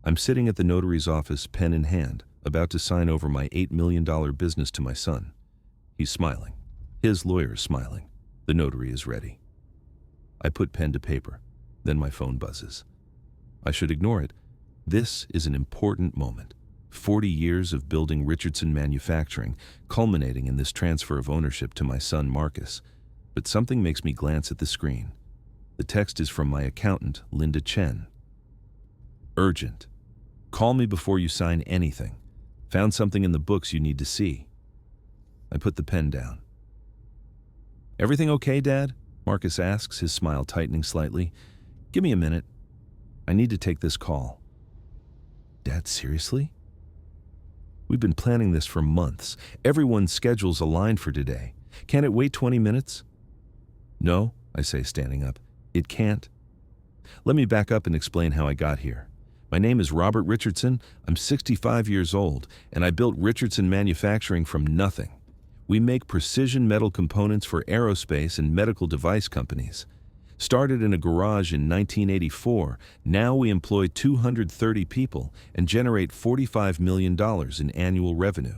I'm sitting at the notary's office, pen in hand, about to sign over my $8 million business to my son. He's smiling. His lawyer's smiling. The notary is ready. I put pen to paper. Then my phone buzzes. I should ignore it. This is an important moment. 40 years of building Richardson Manufacturing, culminating in this transfer of ownership to my son Marcus. But something makes me glance at the screen. The text is from my accountant, Linda Chen. Urgent. Call me before you sign anything. Found something in the books you need to see. I put the pen down. Everything okay, Dad? Marcus asks, his smile tightening slightly. Give me a minute. I need to take this call. Dad, seriously? We've been planning this for months. Everyone's schedule's aligned for today. Can't it wait 20 minutes? No, I say, standing up. It can't. Let me back up and explain how I got here. My name is Robert Richardson. I'm 65 years old, and I built Richardson Manufacturing from nothing. We make precision metal components for aerospace and medical device companies. Started in a garage in 1984, now we employ 230 people and generate $45 million in annual revenue.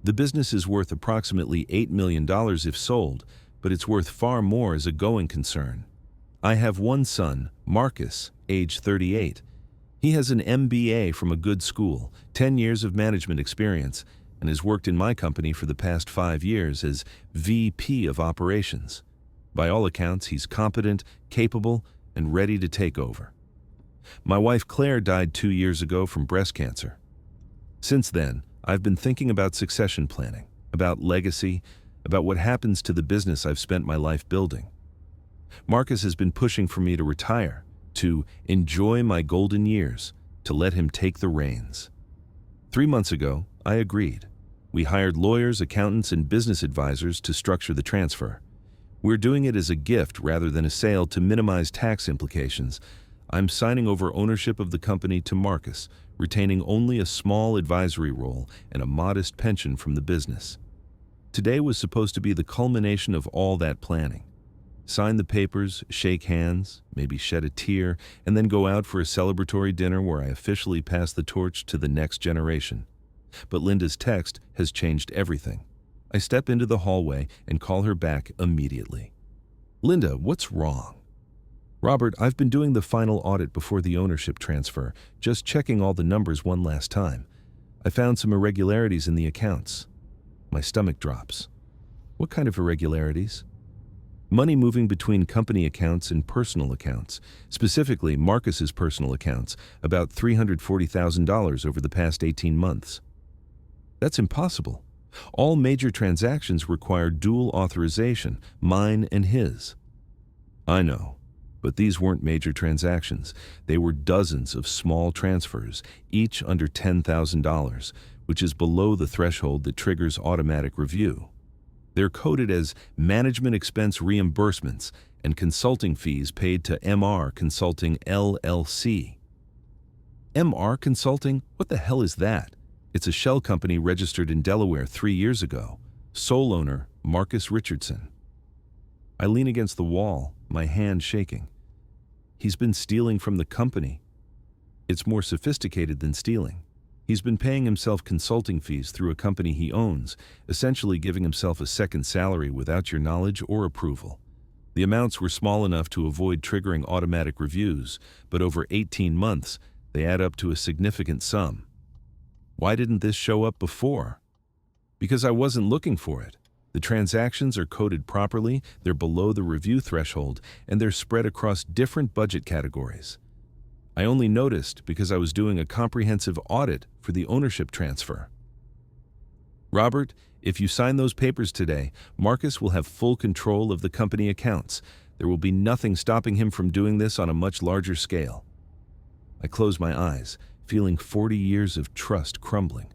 The business is worth approximately $8 million if sold, but it's worth far more as a going concern. I have one son, Marcus, age 38. He has an MBA from a good school, 10 years of management experience, and has worked in my company for the past 5 years as VP of Operations. By all accounts, he's competent, capable, and ready to take over. My wife Claire died 2 years ago from breast cancer. Since then, I've been thinking about succession planning, about legacy, about what happens to the business I've spent my life building. Marcus has been pushing for me to retire, to enjoy my golden years, to let him take the reins. 3 months ago, I agreed. We hired lawyers, accountants, and business advisors to structure the transfer. We're doing it as a gift rather than a sale to minimize tax implications. I'm signing over ownership of the company to Marcus, retaining only a small advisory role and a modest pension from the business. Today was supposed to be the culmination of all that planning. Sign the papers, shake hands, maybe shed a tear, and then go out for a celebratory dinner where I officially pass the torch to the next generation. But Linda's text has changed everything. I step into the hallway and call her back immediately. Linda, what's wrong? Robert, I've been doing the final audit before the ownership transfer, just checking all the numbers one last time. I found some irregularities in the accounts. My stomach drops. What kind of irregularities? Money moving between company accounts and personal accounts, specifically Marcus's personal accounts, about $340,000 over the past 18 months. That's impossible. All major transactions require dual authorization, mine and his. I know, but these weren't major transactions. They were dozens of small transfers, each under $10,000, which is below the threshold that triggers automatic review. They're coded as management expense reimbursements and consulting fees paid to MR Consulting LLC. MR Consulting? What the hell is that? It's a shell company registered in Delaware 3 years ago. Sole owner, Marcus Richardson. I lean against the wall, my hand shaking. He's been stealing from the company. It's more sophisticated than stealing. He's been paying himself consulting fees through a company he owns, essentially giving himself a second salary without your knowledge or approval. The amounts were small enough to avoid triggering automatic reviews, but over 18 months, they add up to a significant sum. Why didn't this show up before? Because I wasn't looking for it. The transactions are coded properly, they're below the review threshold, and they're spread across different budget categories. I only noticed because I was doing a comprehensive audit for the ownership transfer. Robert, if you sign those papers today, Marcus will have full control of the company accounts. There will be nothing stopping him from doing this on a much larger scale. I close my eyes, feeling 40 years of trust crumbling.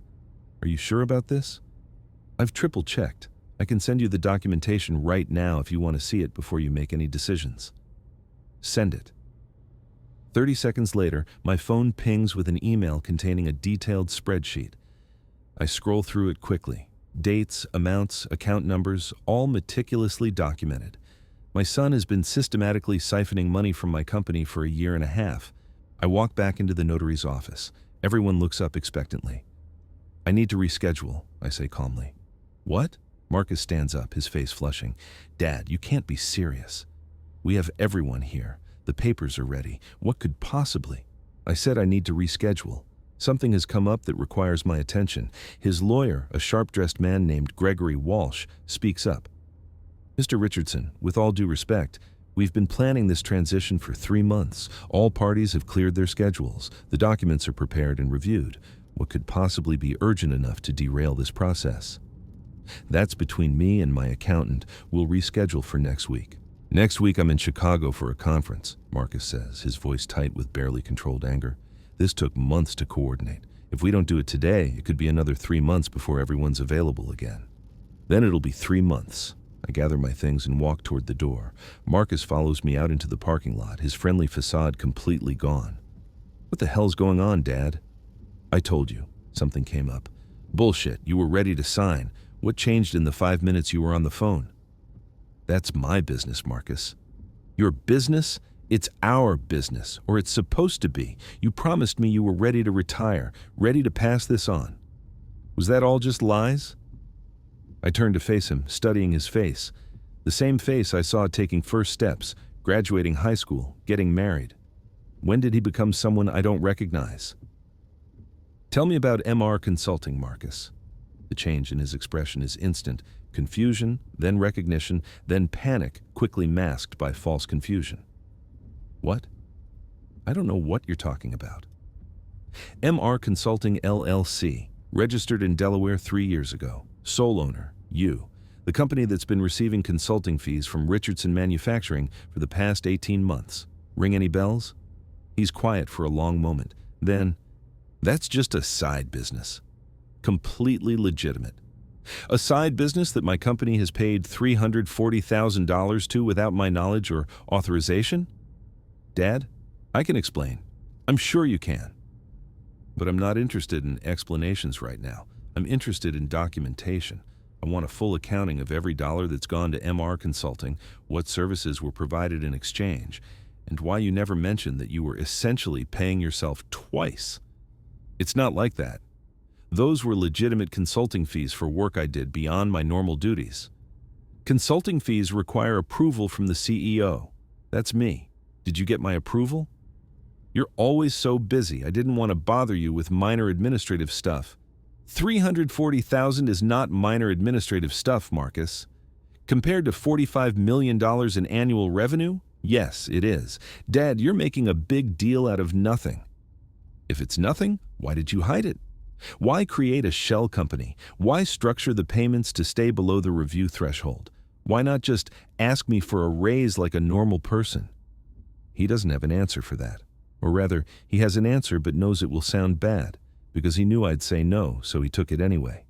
Are you sure about this? I've triple-checked. I can send you the documentation right now if you want to see it before you make any decisions. Send it. 30 seconds later, my phone pings with an email containing a detailed spreadsheet. I scroll through it quickly. Dates, amounts, account numbers, all meticulously documented. My son has been systematically siphoning money from my company for a year and a half. I walk back into the notary's office. Everyone looks up expectantly. I need to reschedule, I say calmly. What? Marcus stands up, his face flushing. Dad, you can't be serious. We have everyone here. The papers are ready. What could possibly? I said I need to reschedule. Something has come up that requires my attention. His lawyer, a sharp-dressed man named Gregory Walsh, speaks up. Mr. Richardson, with all due respect, we've been planning this transition for 3 months. All parties have cleared their schedules. The documents are prepared and reviewed. What could possibly be urgent enough to derail this process? That's between me and my accountant. We'll reschedule for next week. Next week I'm in Chicago for a conference, Marcus says, his voice tight with barely controlled anger. This took months to coordinate. If we don't do it today, it could be another 3 months before everyone's available again. Then it'll be 3 months. I gather my things and walk toward the door. Marcus follows me out into the parking lot, his friendly facade completely gone. What the hell's going on, Dad? I told you. Something came up. Bullshit. You were ready to sign. What changed in the 5 minutes you were on the phone? That's my business, Marcus. Your business? It's our business, or it's supposed to be. You promised me you were ready to retire, ready to pass this on. Was that all just lies? I turned to face him, studying his face. The same face I saw taking first steps, graduating high school, getting married. When did he become someone I don't recognize? Tell me about MR Consulting, Marcus. The change in his expression is instant. Confusion, then recognition, then panic, quickly masked by false confusion. What? I don't know what you're talking about. MR Consulting LLC, registered in Delaware 3 years ago. Sole owner, you. The company that's been receiving consulting fees from Richardson Manufacturing for the past 18 months. Ring any bells? He's quiet for a long moment. Then, that's just a side business. Completely legitimate. A side business that my company has paid $340,000 to without my knowledge or authorization? Dad, I can explain. I'm sure you can. But I'm not interested in explanations right now. I'm interested in documentation. I want a full accounting of every dollar that's gone to MR Consulting, what services were provided in exchange, and why you never mentioned that you were essentially paying yourself twice. It's not like that. Those were legitimate consulting fees for work I did beyond my normal duties. Consulting fees require approval from the CEO. That's me. Did you get my approval? You're always so busy. I didn't want to bother you with minor administrative stuff. $340,000 is not minor administrative stuff, Marcus. Compared to $45 million in annual revenue? Yes, it is. Dad, you're making a big deal out of nothing. If it's nothing, why did you hide it? Why create a shell company? Why structure the payments to stay below the review threshold? Why not just ask me for a raise like a normal person? He doesn't have an answer for that. Or rather, he has an answer but knows it will sound bad, because he knew I'd say no, so he took it anyway.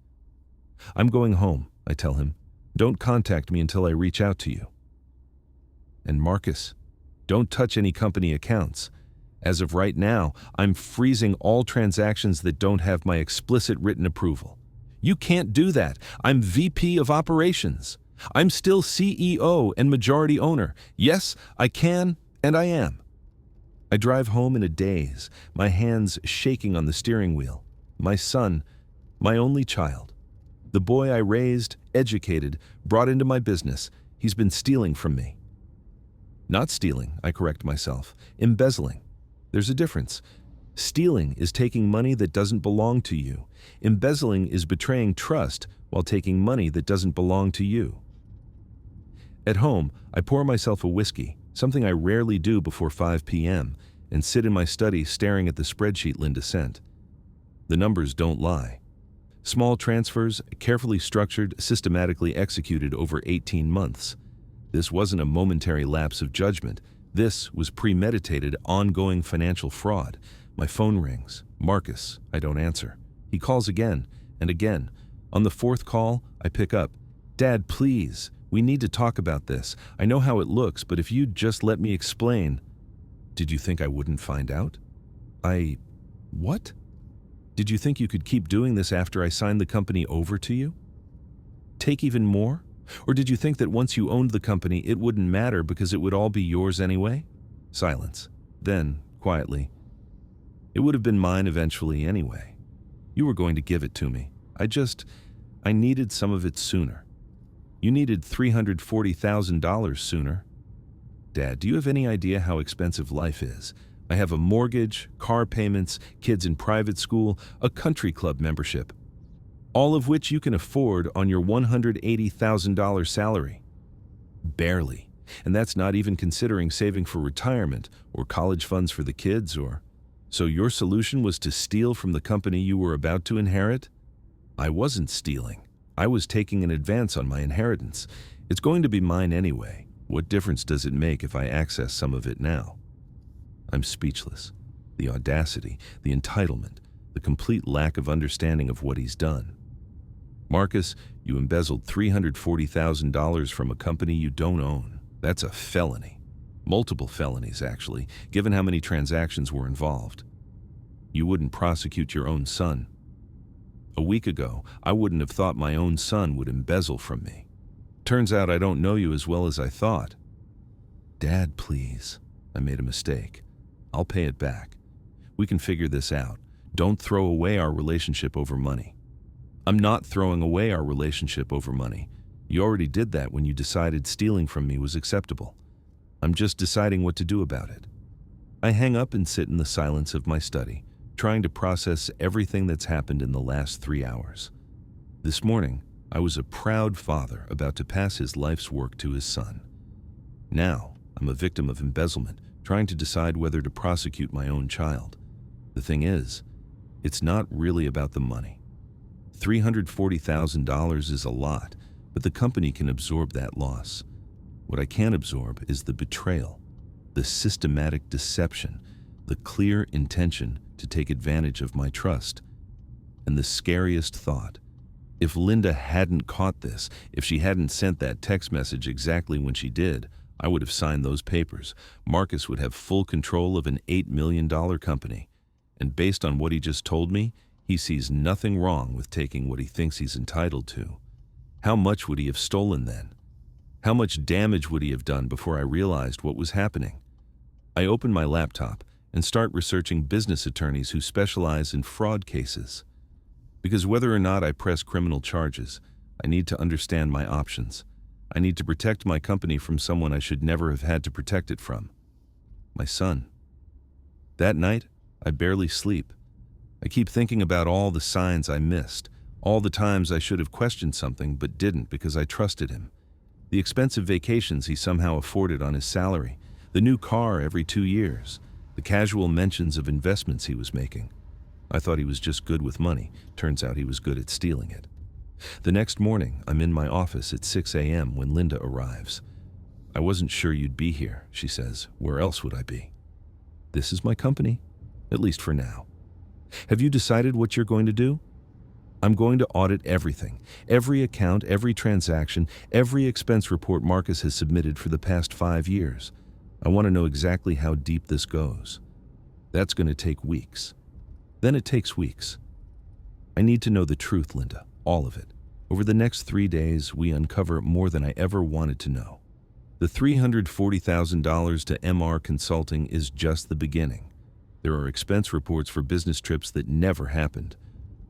I'm going home, I tell him. Don't contact me until I reach out to you. And Marcus, don't touch any company accounts. As of right now, I'm freezing all transactions that don't have my explicit written approval. You can't do that. I'm VP of Operations. I'm still CEO and majority owner. Yes, I can, and I am. I drive home in a daze, my hands shaking on the steering wheel. My son, my only child. The boy I raised, educated, brought into my business, he's been stealing from me. Not stealing, I correct myself. Embezzling. There's a difference. Stealing is taking money that doesn't belong to you. Embezzling is betraying trust while taking money that doesn't belong to you. At home, I pour myself a whiskey, something I rarely do before 5 p.m., and sit in my study staring at the spreadsheet Linda sent. The numbers don't lie. Small transfers, carefully structured, systematically executed over 18 months. This wasn't a momentary lapse of judgment. This was premeditated, ongoing financial fraud. My phone rings. Marcus, I don't answer. He calls again and again. On the 4th call, I pick up. Dad, please, we need to talk about this. I know how it looks, but if you'd just let me explain. Did you think I wouldn't find out? What? Did you think you could keep doing this after I signed the company over to you? Take even more? Or did you think that once you owned the company, it wouldn't matter because it would all be yours anyway? Silence. Then, quietly, It would have been mine eventually anyway. You were going to give it to me. I needed some of it sooner. You needed $340,000 sooner. Dad, do you have any idea how expensive life is? I have a mortgage, car payments, kids in private school, a country club membership, all of which you can afford on your $180,000 salary. Barely. And that's not even considering saving for retirement or college funds for the kids or... So your solution was to steal from the company you were about to inherit? I wasn't stealing. I was taking an advance on my inheritance. It's going to be mine anyway. What difference does it make if I access some of it now? I'm speechless. The audacity, the entitlement, the complete lack of understanding of what he's done. Marcus, you embezzled $340,000 from a company you don't own. That's a felony. Multiple felonies, actually, given how many transactions were involved. You wouldn't prosecute your own son. A week ago, I wouldn't have thought my own son would embezzle from me. Turns out I don't know you as well as I thought. Dad, please. I made a mistake. I'll pay it back. We can figure this out. Don't throw away our relationship over money. I'm not throwing away our relationship over money. You already did that when you decided stealing from me was acceptable. I'm just deciding what to do about it. I hang up and sit in the silence of my study, trying to process everything that's happened in the last 3 hours. This morning, I was a proud father about to pass his life's work to his son. Now, I'm a victim of embezzlement, trying to decide whether to prosecute my own child. The thing is, it's not really about the money. $340,000 is a lot, but the company can absorb that loss. What I can't absorb is the betrayal, the systematic deception, the clear intention to take advantage of my trust. And the scariest thought, if Linda hadn't caught this, if she hadn't sent that text message exactly when she did, I would have signed those papers. Marcus would have full control of an $8 million company. And based on what he just told me, he sees nothing wrong with taking what he thinks he's entitled to. How much would he have stolen then? How much damage would he have done before I realized what was happening? I open my laptop and start researching business attorneys who specialize in fraud cases. Because whether or not I press criminal charges, I need to understand my options. I need to protect my company from someone I should never have had to protect it from. My son. That night, I barely sleep. I keep thinking about all the signs I missed, all the times I should have questioned something but didn't because I trusted him. The expensive vacations he somehow afforded on his salary, the new car every 2 years, the casual mentions of investments he was making. I thought he was just good with money. Turns out he was good at stealing it. The next morning, I'm in my office at 6 a.m. when Linda arrives. I wasn't sure you'd be here, she says. Where else would I be? This is my company, at least for now. Have you decided what you're going to do? I'm going to audit everything, every account, every transaction, every expense report Marcus has submitted for the past 5 years. I want to know exactly how deep this goes. That's going to take weeks. Then it takes weeks. I need to know the truth, Linda, all of it. Over the next 3 days, we uncover more than I ever wanted to know. The $340,000 to MR Consulting is just the beginning. There are expense reports for business trips that never happened.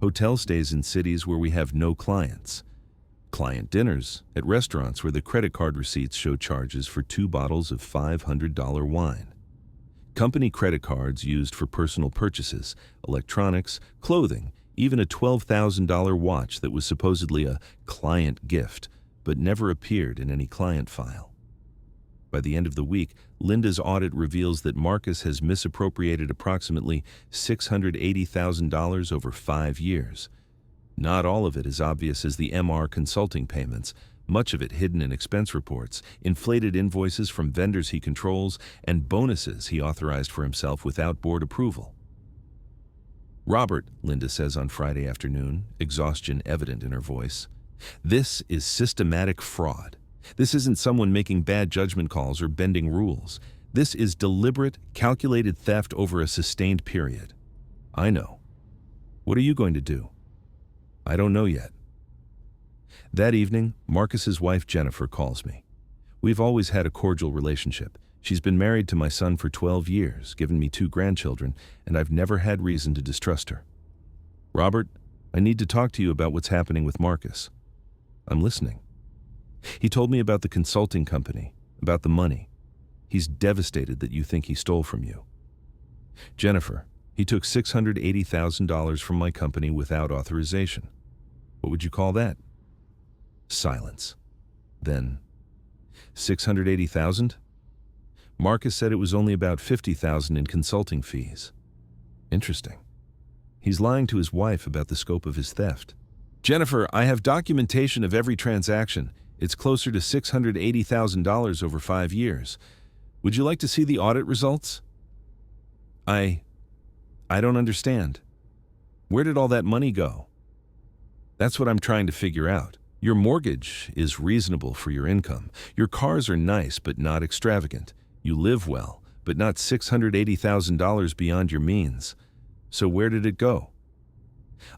Hotel stays in cities where we have no clients. Client dinners at restaurants where the credit card receipts show charges for 2 bottles of $500 wine. Company credit cards used for personal purchases, electronics, clothing, even a $12,000 watch that was supposedly a client gift, but never appeared in any client file. By the end of the week, Linda's audit reveals that Marcus has misappropriated approximately $680,000 over 5 years. Not all of it as obvious as the MR Consulting payments, much of it hidden in expense reports, inflated invoices from vendors he controls, and bonuses he authorized for himself without board approval. Robert, Linda says on Friday afternoon, exhaustion evident in her voice, this is systematic fraud. This isn't someone making bad judgment calls or bending rules. This is deliberate, calculated theft over a sustained period. I know. What are you going to do? I don't know yet. That evening, Marcus's wife Jennifer calls me. We've always had a cordial relationship. She's been married to my son for 12 years, given me 2 grandchildren, and I've never had reason to distrust her. Robert, I need to talk to you about what's happening with Marcus. I'm listening. He told me about the consulting company, about the money. He's devastated that you think he stole from you. Jennifer, he took $680,000 from my company without authorization. What would you call that? Silence. Then, 680,000? Marcus said it was only about 50,000 in consulting fees. Interesting. He's lying to his wife about the scope of his theft. Jennifer, I have documentation of every transaction. It's closer to $680,000 over 5 years. Would you like to see the audit results? I don't understand. Where did all that money go? That's what I'm trying to figure out. Your mortgage is reasonable for your income. Your cars are nice but not extravagant. You live well, but not $680,000 beyond your means. So where did it go?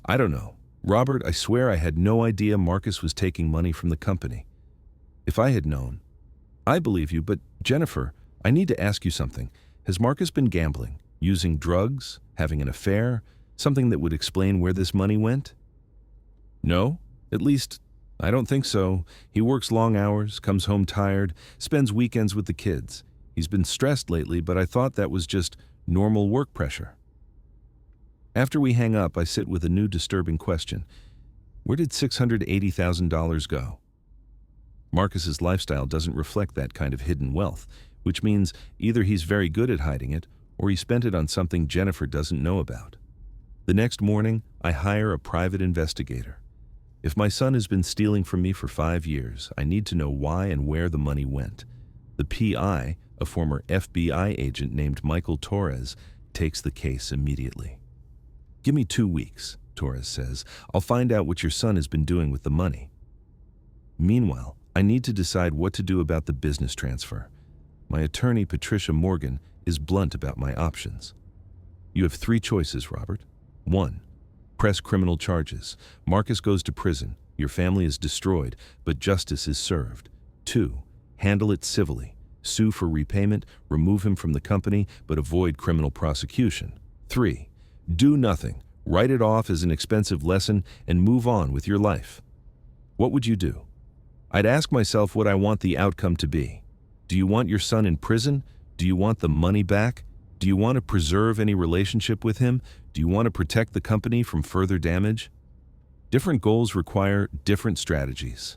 I don't know. Robert, I swear I had no idea Marcus was taking money from the company. If I had known, I believe you, but Jennifer, I need to ask you something. Has Marcus been gambling, using drugs, having an affair, something that would explain where this money went? No, at least, I don't think so. He works long hours, comes home tired, spends weekends with the kids. He's been stressed lately, but I thought that was just normal work pressure. After we hang up, I sit with a new disturbing question. Where did $680,000 go? Marcus's lifestyle doesn't reflect that kind of hidden wealth, which means either he's very good at hiding it, or he spent it on something Jennifer doesn't know about. The next morning, I hire a private investigator. If my son has been stealing from me for 5 years, I need to know why and where the money went. The PI, a former FBI agent named Michael Torres, takes the case immediately. Give me 2 weeks, Torres says. I'll find out what your son has been doing with the money. Meanwhile, I need to decide what to do about the business transfer. My attorney, Patricia Morgan, is blunt about my options. You have 3 choices, Robert. 1. Press criminal charges. Marcus goes to prison. Your family is destroyed, but justice is served. 2. Handle it civilly. Sue for repayment, remove him from the company, but avoid criminal prosecution. 3. Do nothing. Write it off as an expensive lesson and move on with your life. What would you do? I'd ask myself what I want the outcome to be. Do you want your son in prison? Do you want the money back? Do you want to preserve any relationship with him? Do you want to protect the company from further damage? Different goals require different strategies.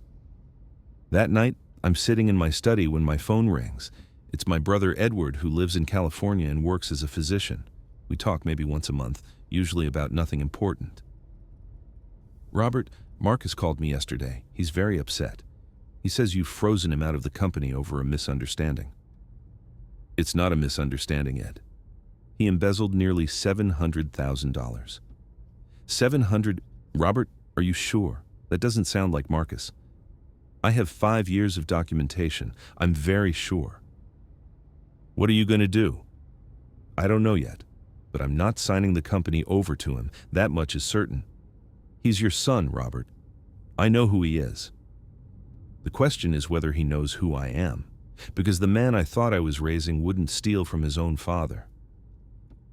That night, I'm sitting in my study when my phone rings. It's my brother Edward, who lives in California and works as a physician. We talk maybe once a month, usually about nothing important. Robert, Marcus called me yesterday. He's very upset. He says you've frozen him out of the company over a misunderstanding. It's not a misunderstanding, Ed. He embezzled nearly $700,000. 700? Robert, are you sure? That doesn't sound like Marcus. I have 5 years of documentation. I'm very sure. What are you going to do? I don't know yet, but I'm not signing the company over to him. That much is certain. He's your son, Robert. I know who he is. The question is whether he knows who I am, because the man I thought I was raising wouldn't steal from his own father.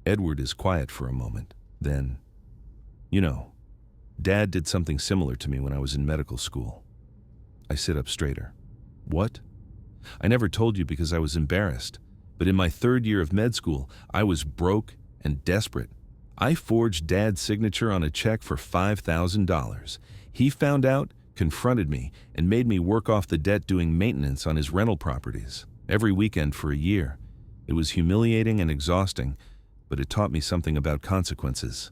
Edward is quiet for a moment. Then, Dad did something similar to me when I was in medical school. I sit up straighter. What? I never told you because I was embarrassed, but in my 3rd year of med school, I was broke and desperate. I forged Dad's signature on a check for $5,000. He found out, confronted me, and made me work off the debt doing maintenance on his rental properties, every weekend for a year. It was humiliating and exhausting, but it taught me something about consequences.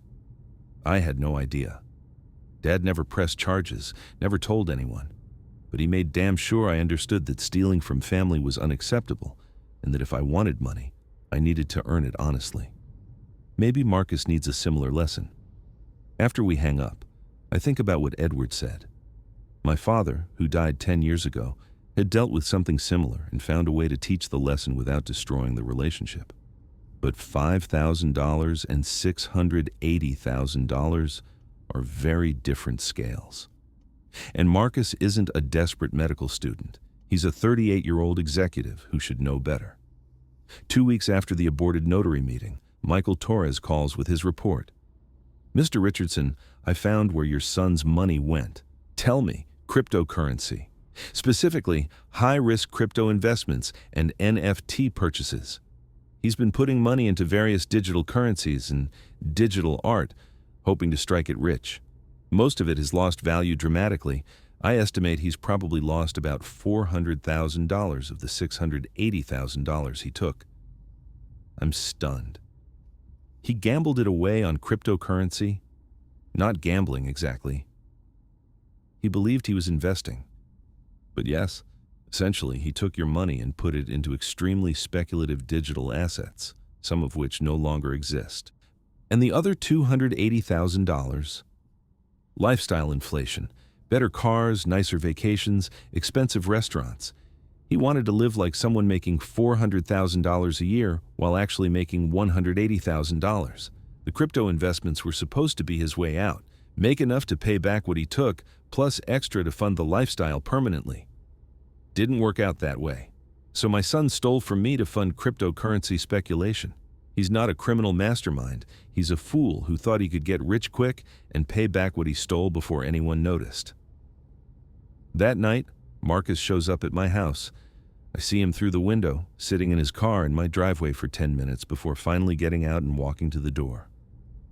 I had no idea. Dad never pressed charges, never told anyone, but he made damn sure I understood that stealing from family was unacceptable, and that if I wanted money, I needed to earn it honestly. Maybe Marcus needs a similar lesson. After we hang up, I think about what Edward said. My father, who died 10 years ago, had dealt with something similar and found a way to teach the lesson without destroying the relationship. But $5,000 and $680,000 are very different scales. And Marcus isn't a desperate medical student. He's a 38-year-old executive who should know better. 2 weeks after the aborted notary meeting, Michael Torres calls with his report. "Mr. Richardson, I found where your son's money went. Tell me, cryptocurrency. Specifically, high-risk crypto investments and NFT purchases. He's been putting money into various digital currencies and digital art, hoping to strike it rich. Most of it has lost value dramatically. I estimate he's probably lost about $400,000 of the $680,000 he took." I'm stunned. He gambled it away on cryptocurrency? Not gambling exactly. He believed he was investing. But yes, essentially he took your money and put it into extremely speculative digital assets, some of which no longer exist. And the other $280,000? Lifestyle inflation, better cars, nicer vacations, expensive restaurants. He wanted to live like someone making $400,000 a year while actually making $180,000. The crypto investments were supposed to be his way out, make enough to pay back what he took, plus extra to fund the lifestyle permanently. Didn't work out that way. So my son stole from me to fund cryptocurrency speculation. He's not a criminal mastermind. He's a fool who thought he could get rich quick and pay back what he stole before anyone noticed. That night, Marcus shows up at my house. I see him through the window, sitting in his car in my driveway for 10 minutes before finally getting out and walking to the door.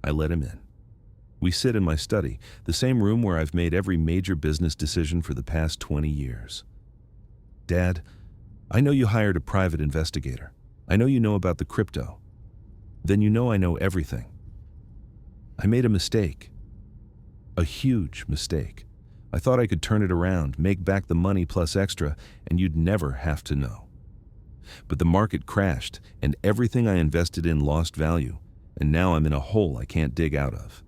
I let him in. We sit in my study, the same room where I've made every major business decision for the past 20 years. "Dad, I know you hired a private investigator. I know you know about the crypto. Then you know I know everything. I made a mistake. A huge mistake. I thought I could turn it around, make back the money plus extra, and you'd never have to know. But the market crashed, and everything I invested in lost value, and now I'm in a hole I can't dig out of.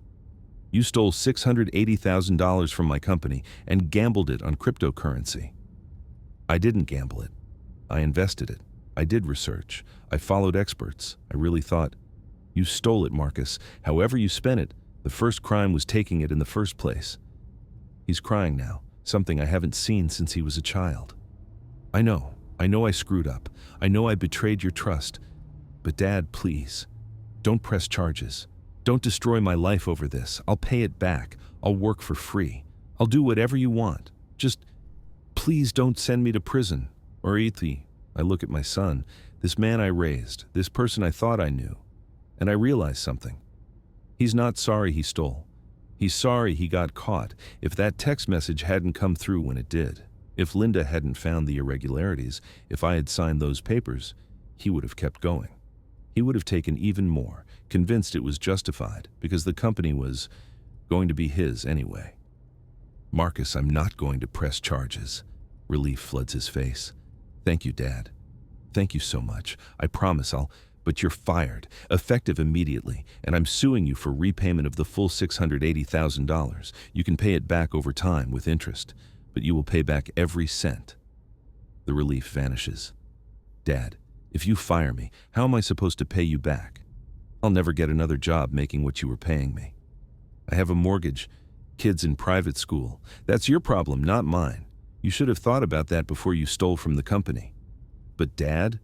You stole $680,000 from my company and gambled it on cryptocurrency. I didn't gamble it. I invested it. I did research. I followed experts. I really thought, you stole it, Marcus. However you spent it, the first crime was taking it in the first place." He's crying now, something I haven't seen since he was a child. I know I screwed up. I know I betrayed your trust. But Dad, please, don't press charges. Don't destroy my life over this. I'll pay it back. I'll work for free. I'll do whatever you want. Just, please don't send me to prison. Or Ethi. I look at my son, this man I raised, this person I thought I knew, and I realize something. He's not sorry he stole. He's sorry he got caught. If that text message hadn't come through when it did, if Linda hadn't found the irregularities, if I had signed those papers, he would have kept going. He would have taken even more, convinced it was justified, because the company was going to be his anyway. "Marcus, I'm not going to press charges." Relief floods his face. "Thank you, Dad. Thank you so much. I promise but you're fired, effective immediately, and I'm suing you for repayment of the full $680,000. You can pay it back over time with interest, but you will pay back every cent." The relief vanishes. "Dad, if you fire me, how am I supposed to pay you back? I'll never get another job making what you were paying me. I have a mortgage, kids in private school. That's your problem, not mine. You should have thought about that before you stole from the company." "But Dad,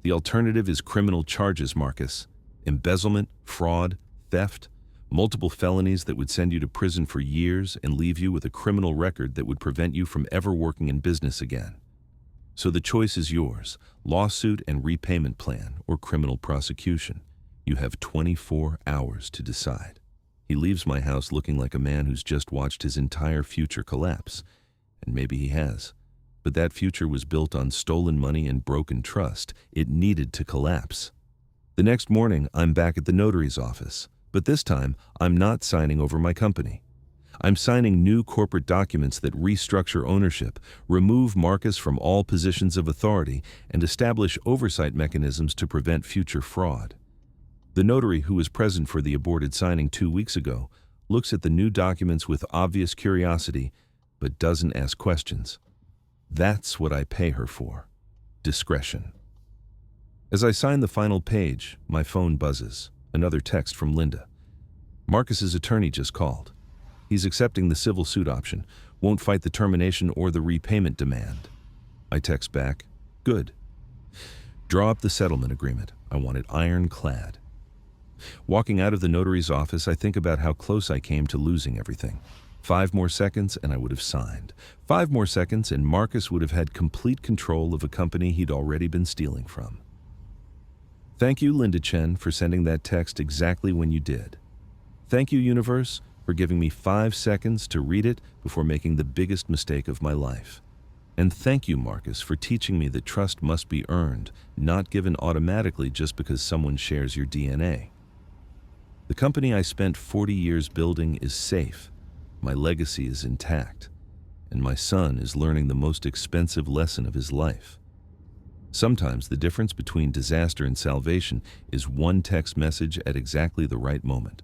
the alternative is criminal charges, Marcus. Embezzlement, fraud, theft, multiple felonies that would send you to prison for years and leave you with a criminal record that would prevent you from ever working in business again. So the choice is yours, lawsuit and repayment plan or criminal prosecution. You have 24 hours to decide." He leaves my house looking like a man who's just watched his entire future collapse. And maybe he has. But that future was built on stolen money and broken trust. It needed to collapse. The next morning, I'm back at the notary's office. But this time, I'm not signing over my company. I'm signing new corporate documents that restructure ownership, remove Marcus from all positions of authority, and establish oversight mechanisms to prevent future fraud. The notary, who was present for the aborted signing 2 weeks ago, looks at the new documents with obvious curiosity, but doesn't ask questions. That's what I pay her for. Discretion. As I sign the final page, my phone buzzes. Another text from Linda. Marcus's attorney just called. He's accepting the civil suit option, won't fight the termination or the repayment demand. I text back, good. Draw up the settlement agreement. I want it ironclad. Walking out of the notary's office, I think about how close I came to losing everything. 5 more seconds and I would have signed. 5 more seconds and Marcus would have had complete control of a company he'd already been stealing from. Thank you, Linda Chen, for sending that text exactly when you did. Thank you, universe, for giving me 5 seconds to read it before making the biggest mistake of my life. And thank you, Marcus, for teaching me that trust must be earned, not given automatically just because someone shares your DNA. The company I spent 40 years building is safe. My legacy is intact. And my son is learning the most expensive lesson of his life. Sometimes the difference between disaster and salvation is one text message at exactly the right moment.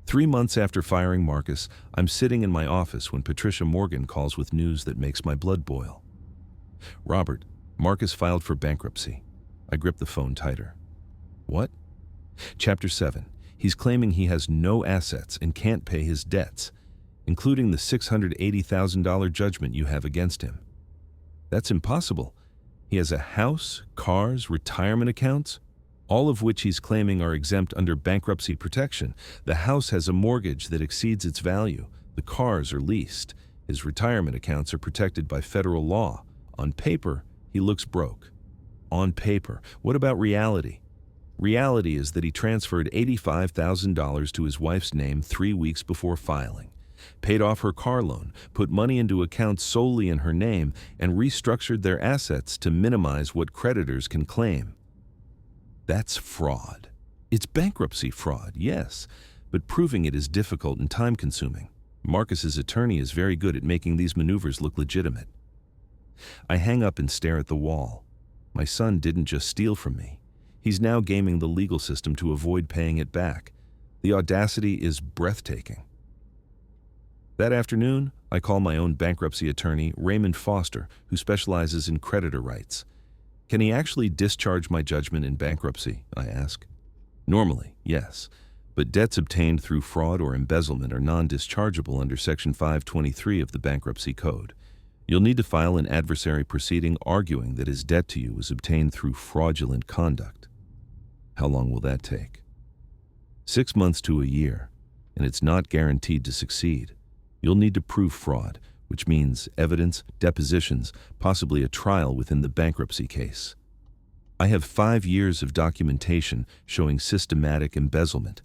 3 months after firing Marcus, I'm sitting in my office when Patricia Morgan calls with news that makes my blood boil. Robert, Marcus filed for bankruptcy. I grip the phone tighter. What? Chapter 7. He's claiming he has no assets and can't pay his debts, including the $680,000 judgment you have against him. That's impossible. He has a house, cars, retirement accounts, all of which he's claiming are exempt under bankruptcy protection. The house has a mortgage that exceeds its value. The cars are leased. His retirement accounts are protected by federal law. On paper, he looks broke. On paper. What about reality? Reality is that he transferred $85,000 to his wife's name 3 weeks before filing, paid off her car loan, put money into accounts solely in her name, and restructured their assets to minimize what creditors can claim. That's fraud. It's bankruptcy fraud, yes, but proving it is difficult and time-consuming. Marcus's attorney is very good at making these maneuvers look legitimate. I hang up and stare at the wall. My son didn't just steal from me. He's now gaming the legal system to avoid paying it back. The audacity is breathtaking. That afternoon, I call my own bankruptcy attorney, Raymond Foster, who specializes in creditor rights. Can he actually discharge my judgment in bankruptcy? I ask. Normally, yes, but debts obtained through fraud or embezzlement are non-dischargeable under Section 523 of the Bankruptcy Code. You'll need to file an adversary proceeding arguing that his debt to you was obtained through fraudulent conduct. How long will that take? 6 months to a year, and it's not guaranteed to succeed. You'll need to prove fraud, which means evidence, depositions, possibly a trial within the bankruptcy case. I have 5 years of documentation showing systematic embezzlement.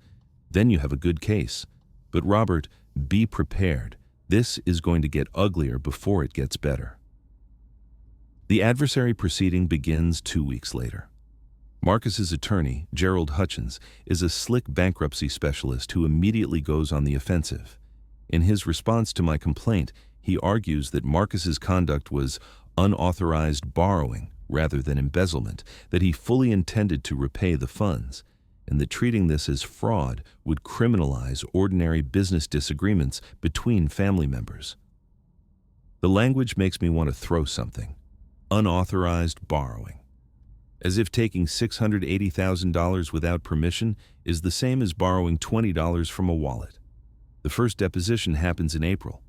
Then you have a good case. But Robert, be prepared. This is going to get uglier before it gets better. The adversary proceeding begins 2 weeks later. Marcus's attorney, Gerald Hutchins, is a slick bankruptcy specialist who immediately goes on the offensive. In his response to my complaint, he argues that Marcus's conduct was unauthorized borrowing rather than embezzlement, that he fully intended to repay the funds, and that treating this as fraud would criminalize ordinary business disagreements between family members. The language makes me want to throw something. Unauthorized borrowing. As if taking $680,000 without permission is the same as borrowing $20 from a wallet. The first deposition happens in April.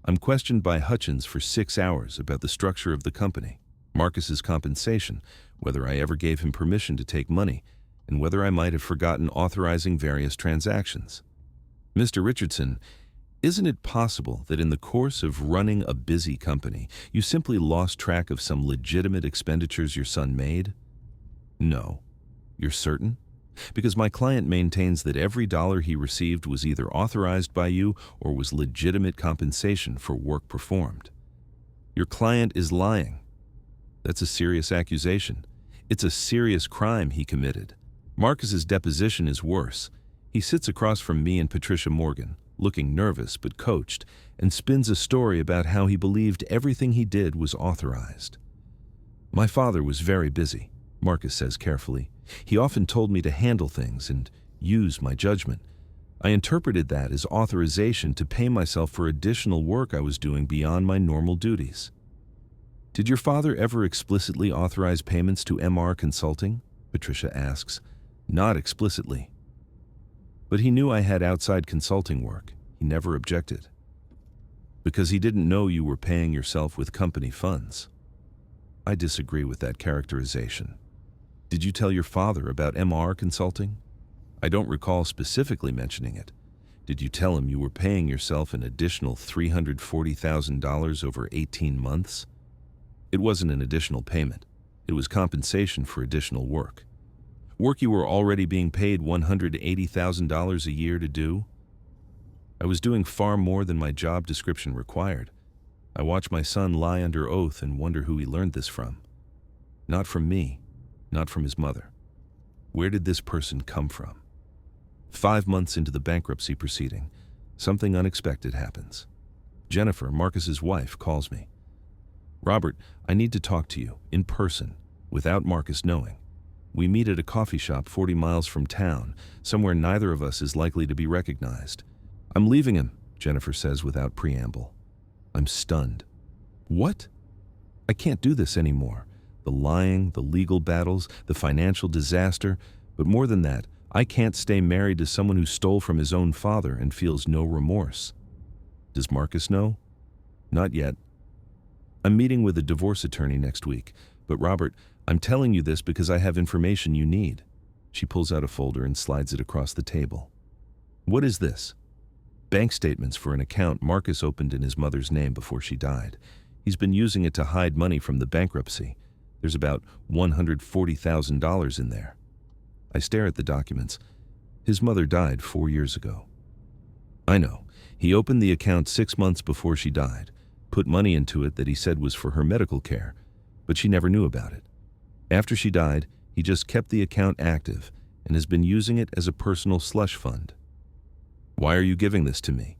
I'm questioned by Hutchins for 6 hours about the structure of the company, Marcus's compensation, whether I ever gave him permission to take money, and whether I might have forgotten authorizing various transactions. Mr. Richardson, isn't it possible that in the course of running a busy company, you simply lost track of some legitimate expenditures your son made? No. You're certain? Because my client maintains that every dollar he received was either authorized by you or was legitimate compensation for work performed. Your client is lying. That's a serious accusation. It's a serious crime he committed. Marcus's deposition is worse. He sits across from me and Patricia Morgan, looking nervous but coached, and spins a story about how he believed everything he did was authorized. My father was very busy, Marcus says carefully. He often told me to handle things and use my judgment. I interpreted that as authorization to pay myself for additional work I was doing beyond my normal duties. Did your father ever explicitly authorize payments to MR Consulting? Patricia asks. Not explicitly. But he knew I had outside consulting work. He never objected. Because he didn't know you were paying yourself with company funds. I disagree with that characterization. Did you tell your father about MR consulting? I don't recall specifically mentioning it. Did you tell him you were paying yourself an additional $340,000 over 18 months? It wasn't an additional payment. It was compensation for additional work. Work you were already being paid $180,000 a year to do? I was doing far more than my job description required. I watch my son lie under oath and wonder who he learned this from. Not from me, not from his mother. Where did this person come from? 5 months into the bankruptcy proceeding, something unexpected happens. Jennifer, Marcus's wife, calls me. Robert, I need to talk to you, in person, without Marcus knowing. We meet at a coffee shop 40 miles from town, somewhere neither of us is likely to be recognized. I'm leaving him, Jennifer says without preamble. I'm stunned. What? I can't do this anymore. The lying, the legal battles, the financial disaster, but more than that, I can't stay married to someone who stole from his own father and feels no remorse. Does Marcus know? Not yet. I'm meeting with a divorce attorney next week, but Robert, I'm telling you this because I have information you need. She pulls out a folder and slides it across the table. What is this? Bank statements for an account Marcus opened in his mother's name before she died. He's been using it to hide money from the bankruptcy. There's about $140,000 in there. I stare at the documents. His mother died 4 years ago. I know. He opened the account 6 months before she died, put money into it that he said was for her medical care, but she never knew about it. After she died, he just kept the account active and has been using it as a personal slush fund. Why are you giving this to me?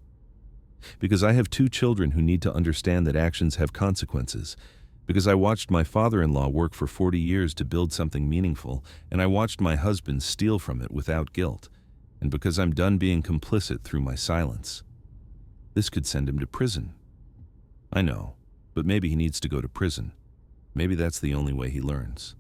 Because I have 2 children who need to understand that actions have consequences. Because I watched my father-in-law work for 40 years to build something meaningful, and I watched my husband steal from it without guilt. And because I'm done being complicit through my silence. This could send him to prison. I know, but maybe he needs to go to prison. Maybe that's the only way he learns.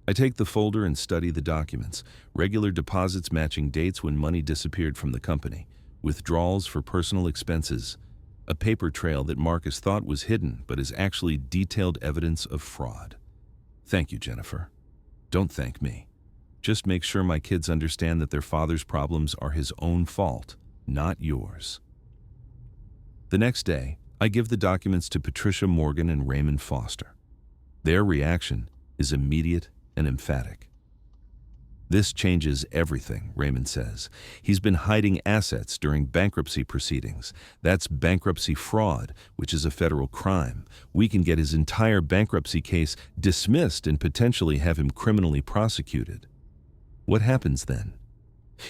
I take the folder and study the documents, regular deposits matching dates when money disappeared from the company, withdrawals for personal expenses, a paper trail that Marcus thought was hidden but is actually detailed evidence of fraud. Thank you, Jennifer. Don't thank me. Just make sure my kids understand that their father's problems are his own fault, not yours. The next day, I give the documents to Patricia Morgan and Raymond Foster. Their reaction is immediate and emphatic. This changes everything, Raymond says. He's been hiding assets during bankruptcy proceedings. That's bankruptcy fraud, which is a federal crime. We can get his entire bankruptcy case dismissed and potentially have him criminally prosecuted. What happens then?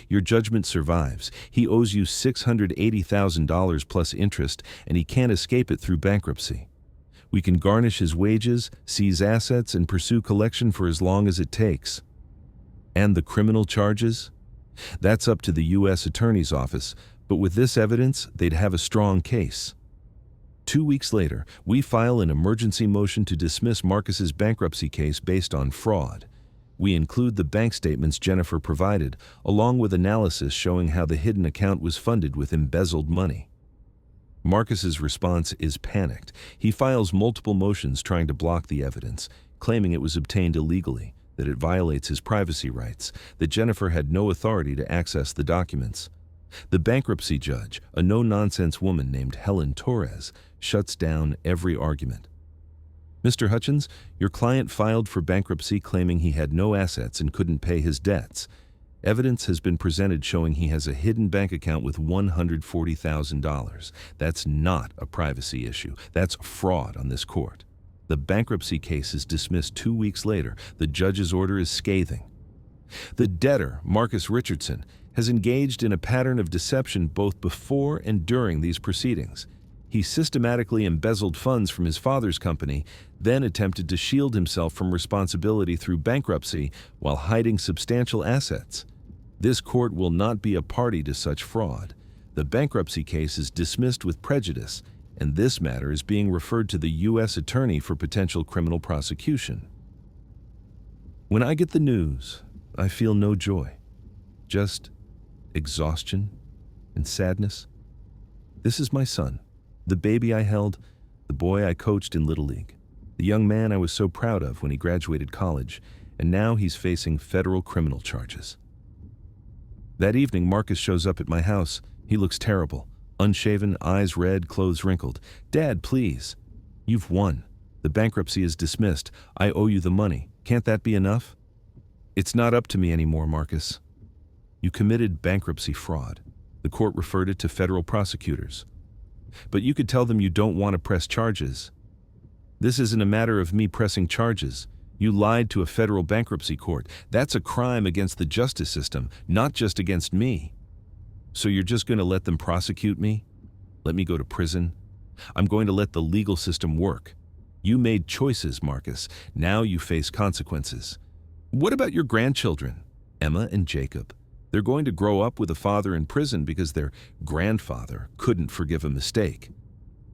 Your judgment survives. He owes you $680,000 plus interest, and he can't escape it through bankruptcy. We can garnish his wages, seize assets, and pursue collection for as long as it takes. And the criminal charges? That's up to the U.S. Attorney's Office, but with this evidence, they'd have a strong case. 2 weeks later, we file an emergency motion to dismiss Marcus's bankruptcy case based on fraud. We include the bank statements Jennifer provided, along with analysis showing how the hidden account was funded with embezzled money. Marcus's response is panicked. He files multiple motions trying to block the evidence, claiming it was obtained illegally, that it violates his privacy rights, that Jennifer had no authority to access the documents. The bankruptcy judge, a no-nonsense woman named Helen Torres, shuts down every argument. Mr. Hutchins, your client filed for bankruptcy claiming he had no assets and couldn't pay his debts. Evidence has been presented showing he has a hidden bank account with $140,000. That's not a privacy issue. That's fraud on this court. The bankruptcy case is dismissed 2 weeks later. The judge's order is scathing. The debtor, Marcus Richardson, has engaged in a pattern of deception both before and during these proceedings. He systematically embezzled funds from his father's company, then attempted to shield himself from responsibility through bankruptcy while hiding substantial assets. This court will not be a party to such fraud. The bankruptcy case is dismissed with prejudice, and this matter is being referred to the U.S. Attorney for potential criminal prosecution. When I get the news, I feel no joy, just exhaustion and sadness. This is my son, the baby I held, the boy I coached in Little League. The young man I was so proud of when he graduated college, and now he's facing federal criminal charges. That evening, Marcus shows up at my house. He looks terrible. Unshaven, eyes red, clothes wrinkled. "Dad, please. You've won. The bankruptcy is dismissed. I owe you the money. Can't that be enough?" "It's not up to me anymore, Marcus. You committed bankruptcy fraud. The court referred it to federal prosecutors. But you could tell them you don't want to press charges. This isn't a matter of me pressing charges. You lied to a federal bankruptcy court. That's a crime against the justice system, not just against me. So you're just going to let them prosecute me? Let me go to prison? I'm going to let the legal system work. You made choices, Marcus. Now you face consequences. What about your grandchildren, Emma and Jacob? They're going to grow up with a father in prison because their grandfather couldn't forgive a mistake.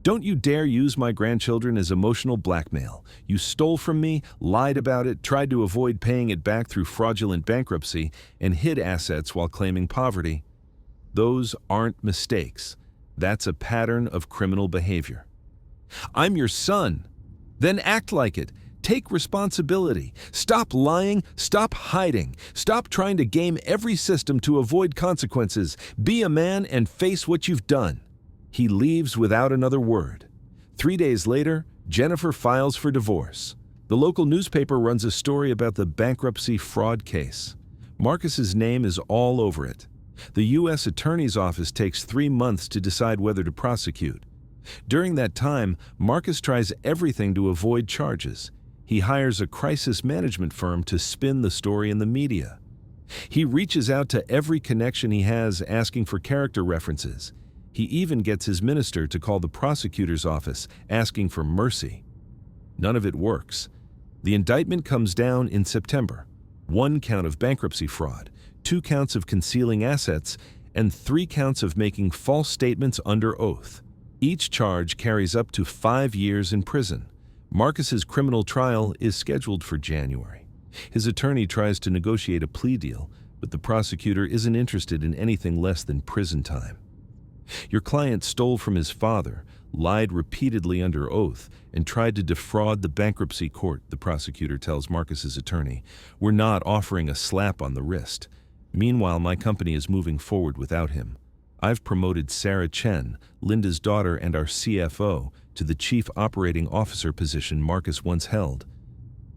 Don't you dare use my grandchildren as emotional blackmail. You stole from me, lied about it, tried to avoid paying it back through fraudulent bankruptcy, and hid assets while claiming poverty. Those aren't mistakes. That's a pattern of criminal behavior. I'm your son. Then act like it. Take responsibility. Stop lying. Stop hiding. Stop trying to game every system to avoid consequences. Be a man and face what you've done." He leaves without another word. 3 days later, Jennifer files for divorce. The local newspaper runs a story about the bankruptcy fraud case. Marcus's name is all over it. The U.S. Attorney's Office takes 3 months to decide whether to prosecute. During that time, Marcus tries everything to avoid charges. He hires a crisis management firm to spin the story in the media. He reaches out to every connection he has, asking for character references. He even gets his minister to call the prosecutor's office, asking for mercy. None of it works. The indictment comes down in September. 1 count of bankruptcy fraud, 2 counts of concealing assets, and 3 counts of making false statements under oath. Each charge carries up to 5 years in prison. Marcus's criminal trial is scheduled for January. His attorney tries to negotiate a plea deal, but the prosecutor isn't interested in anything less than prison time. Your client stole from his father, lied repeatedly under oath, and tried to defraud the bankruptcy court, the prosecutor tells Marcus's attorney. We're not offering a slap on the wrist. Meanwhile, my company is moving forward without him. I've promoted Sarah Chen, Linda's daughter and our CFO, to the chief operating officer position Marcus once held.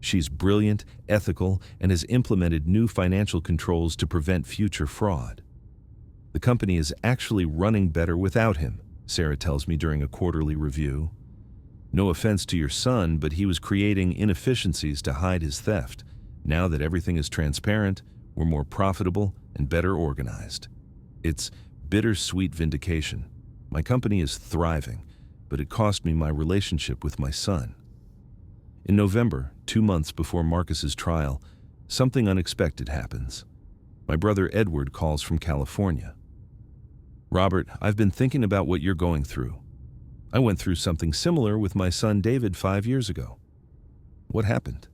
She's brilliant, ethical, and has implemented new financial controls to prevent future fraud. The company is actually running better without him, Sarah tells me during a quarterly review. No offense to your son, but he was creating inefficiencies to hide his theft. Now that everything is transparent, we're more profitable and better organized. It's bittersweet vindication. My company is thriving, but it cost me my relationship with my son. In November, 2 months before Marcus's trial, something unexpected happens. My brother Edward calls from California. "Robert, I've been thinking about what you're going through. I went through something similar with my son David 5 years ago." "What happened?"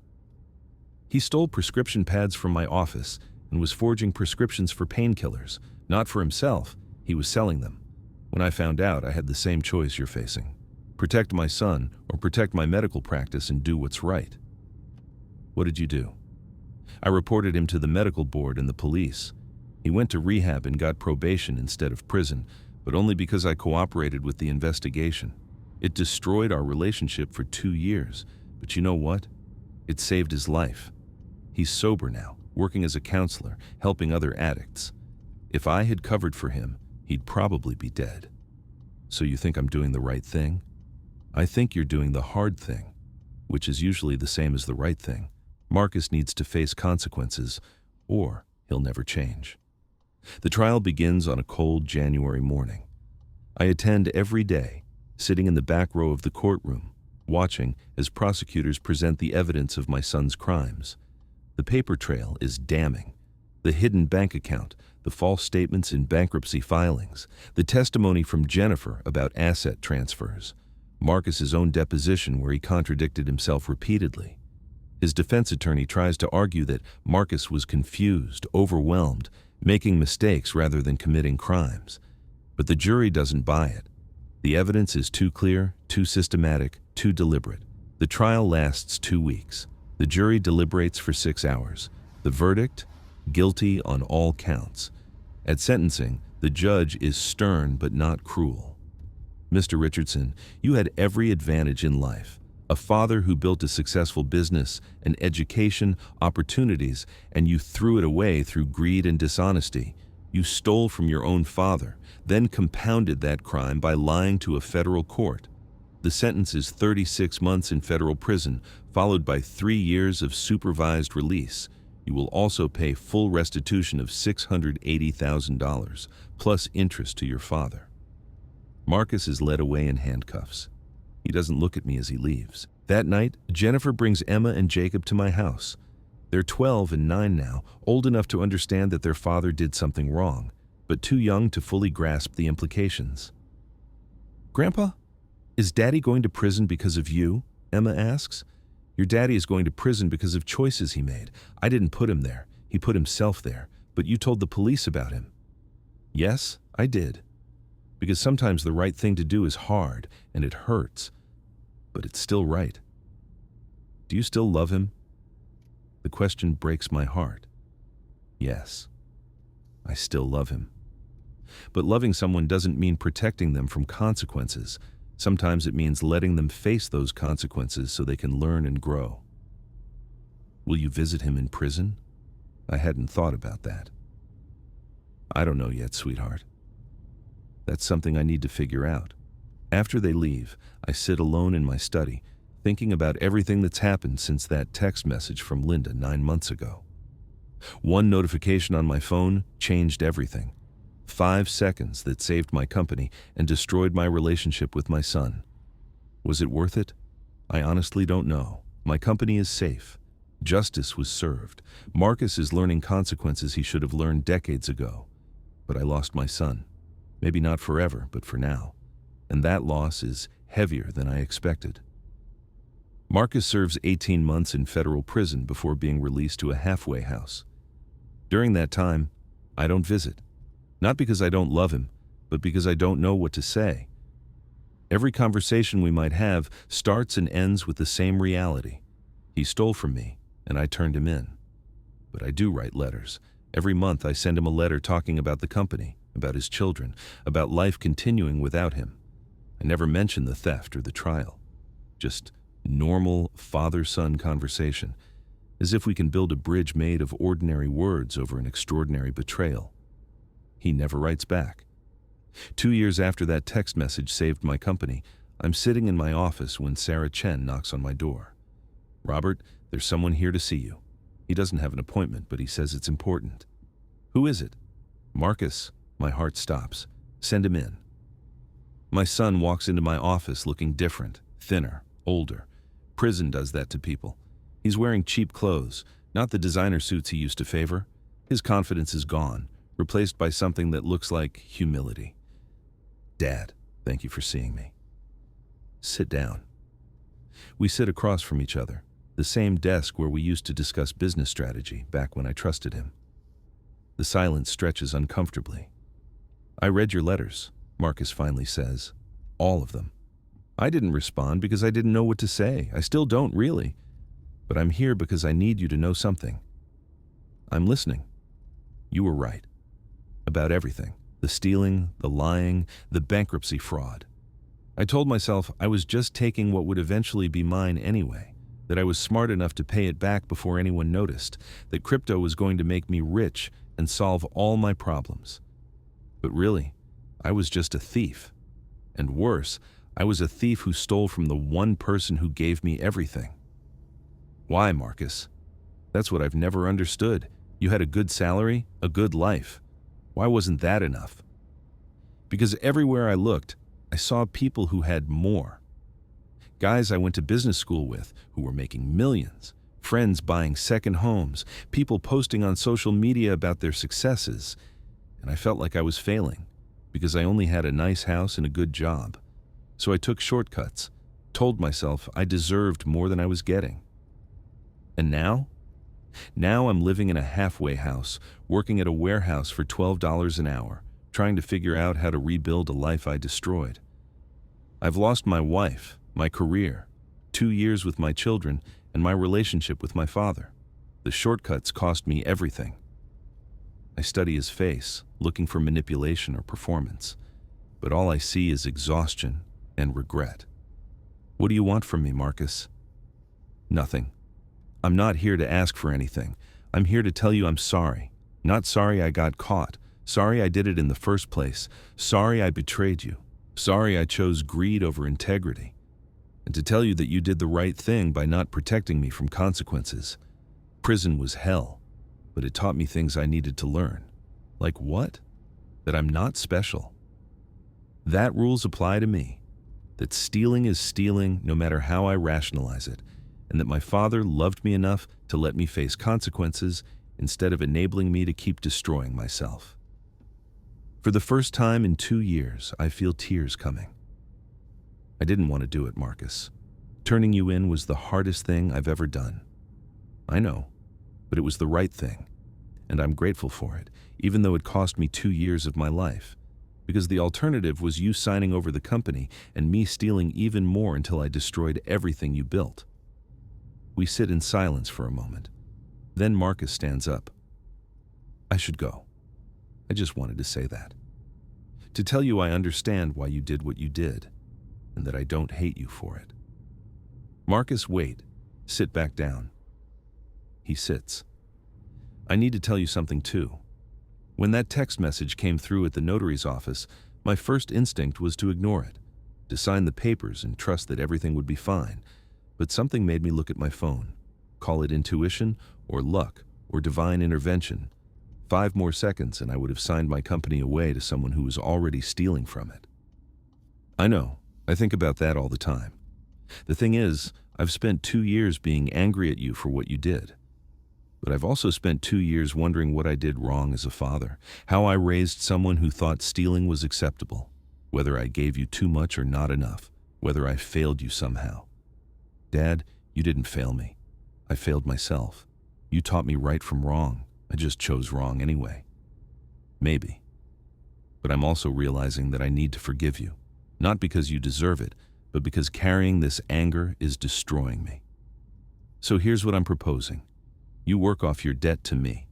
"He stole prescription pads from my office and was forging prescriptions for painkillers. Not for himself, he was selling them. When I found out, I had the same choice you're facing. Protect my son or protect my medical practice and do what's right." "What did you do?" "I reported him to the medical board and the police. He went to rehab and got probation instead of prison, but only because I cooperated with the investigation. It destroyed our relationship for 2 years, but you know what? It saved his life. He's sober now, working as a counselor, helping other addicts. If I had covered for him, he'd probably be dead. So you think I'm doing the right thing? I think you're doing the hard thing, which is usually the same as the right thing. Marcus needs to face consequences, or he'll never change." The trial begins on a cold January morning. I attend every day, sitting in the back row of the courtroom, watching as prosecutors present the evidence of my son's crimes. The paper trail is damning. The hidden bank account, the false statements in bankruptcy filings, the testimony from Jennifer about asset transfers, Marcus's own deposition where he contradicted himself repeatedly. His defense attorney tries to argue that Marcus was confused, overwhelmed, making mistakes rather than committing crimes. But the jury doesn't buy it. The evidence is too clear, too systematic, too deliberate. The trial lasts 2 weeks. The jury deliberates for 6 hours. The verdict? Guilty on all counts. At sentencing, the judge is stern but not cruel. Mr. Richardson, you had every advantage in life. A father who built a successful business, an education, opportunities, and you threw it away through greed and dishonesty. You stole from your own father, then compounded that crime by lying to a federal court. The sentence is 36 months in federal prison, followed by 3 years of supervised release. You will also pay full restitution of $680,000, plus interest to your father. Marcus is led away in handcuffs. He doesn't look at me as he leaves. That night, Jennifer brings Emma and Jacob to my house. They're 12 and 9 now, old enough to understand that their father did something wrong, but too young to fully grasp the implications. "Grandpa, is Daddy going to prison because of you?" Emma asks. "Your daddy is going to prison because of choices he made. I didn't put him there. He put himself there. But you told the police about him." "Yes, I did. Because sometimes the right thing to do is hard, and it hurts. But it's still right." "Do you still love him?" The question breaks my heart. Yes, I still love him. But loving someone doesn't mean protecting them from consequences. Sometimes it means letting them face those consequences so they can learn and grow. "Will you visit him in prison?" I hadn't thought about that. "I don't know yet, sweetheart. That's something I need to figure out." After they leave, I sit alone in my study, thinking about everything that's happened since that text message from Linda 9 months ago. One notification on my phone changed everything. 5 seconds that saved my company and destroyed my relationship with my son. Was it worth it? I honestly don't know. My company is safe. Justice was served. Marcus is learning consequences he should have learned decades ago. But I lost my son. Maybe not forever, but for now. And that loss is heavier than I expected. Marcus serves 18 months in federal prison before being released to a halfway house. During that time, I don't visit. Not because I don't love him, but because I don't know what to say. Every conversation we might have starts and ends with the same reality. He stole from me, and I turned him in. But I do write letters. Every month I send him a letter talking about the company, about his children, about life continuing without him. I never mention the theft or the trial. Just normal father-son conversation, as if we can build a bridge made of ordinary words over an extraordinary betrayal. He never writes back. 2 years after that text message saved my company, I'm sitting in my office when Sarah Chen knocks on my door. "Robert, there's someone here to see you. He doesn't have an appointment, but he says it's important." "Who is it?" "Marcus." My heart stops. "Send him in." My son walks into my office looking different, thinner, older. Prison does that to people. He's wearing cheap clothes, not the designer suits he used to favor. His confidence is gone, replaced by something that looks like humility. "Dad, thank you for seeing me." "Sit down." We sit across from each other, the same desk where we used to discuss business strategy back when I trusted him. The silence stretches uncomfortably. "I read your letters," Marcus finally says. "All of them. I didn't respond because I didn't know what to say. I still don't, really. But I'm here because I need you to know something." "I'm listening." "You were right. About everything. The stealing, the lying, the bankruptcy fraud. I told myself I was just taking what would eventually be mine anyway, that I was smart enough to pay it back before anyone noticed, that crypto was going to make me rich and solve all my problems. But really, I was just a thief. And worse, I was a thief who stole from the one person who gave me everything." "Why, Marcus? That's what I've never understood. You had a good salary, a good life. Why wasn't that enough?" "Because everywhere I looked, I saw people who had more. Guys I went to business school with who were making millions, friends buying second homes, people posting on social media about their successes, and I felt like I was failing because I only had a nice house and a good job. So I took shortcuts, told myself I deserved more than I was getting. And now? Now I'm living in a halfway house, working at a warehouse for $12 an hour, trying to figure out how to rebuild a life I destroyed. I've lost my wife, my career, 2 years with my children, and my relationship with my father. The shortcuts cost me everything. I study his face, looking for manipulation or performance, but all I see is exhaustion and regret. What do you want from me, Marcus? Nothing. I'm not here to ask for anything. I'm here to tell you I'm sorry. Not sorry I got caught. Sorry I did it in the first place. Sorry I betrayed you. Sorry I chose greed over integrity. And to tell you that you did the right thing by not protecting me from consequences. Prison was hell, but it taught me things I needed to learn. Like what? That I'm not special. That rules apply to me. That stealing is stealing no matter how I rationalize it, and that my father loved me enough to let me face consequences instead of enabling me to keep destroying myself. For the first time in 2 years, I feel tears coming. I didn't want to do it, Marcus. Turning you in was the hardest thing I've ever done. I know, but it was the right thing, and I'm grateful for it, even though it cost me 2 years of my life, because the alternative was you signing over the company and me stealing even more until I destroyed everything you built. We sit in silence for a moment. Then Marcus stands up. I should go. I just wanted to say that. To tell you I understand why you did what you did, and that I don't hate you for it. Marcus, wait. Sit back down. He sits. I need to tell you something too. When that text message came through at the notary's office, my first instinct was to ignore it, to sign the papers and trust that everything would be fine. But something made me look at my phone. Call it intuition, or luck, or divine intervention. 5 more seconds and I would have signed my company away to someone who was already stealing from it. I know, I think about that all the time. The thing is, I've spent 2 years being angry at you for what you did. But I've also spent 2 years wondering what I did wrong as a father, how I raised someone who thought stealing was acceptable, whether I gave you too much or not enough, whether I failed you somehow. Dad, you didn't fail me. I failed myself. You taught me right from wrong. I just chose wrong anyway. Maybe. But I'm also realizing that I need to forgive you, not because you deserve it, but because carrying this anger is destroying me. So here's what I'm proposing. You work off your debt to me,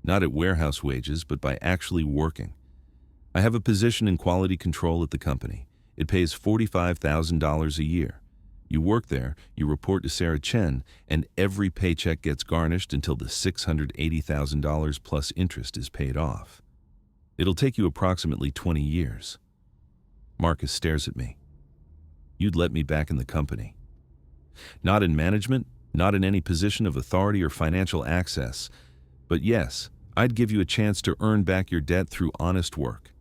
not at warehouse wages, but by actually working. I have a position in quality control at the company. It pays $45,000 a year. You work there, you report to Sarah Chen, and every paycheck gets garnished until the $680,000 plus interest is paid off. It'll take you approximately 20 years. Marcus stares at me. You'd let me back in the company. Not in management, not in any position of authority or financial access, but yes, I'd give you a chance to earn back your debt through honest work.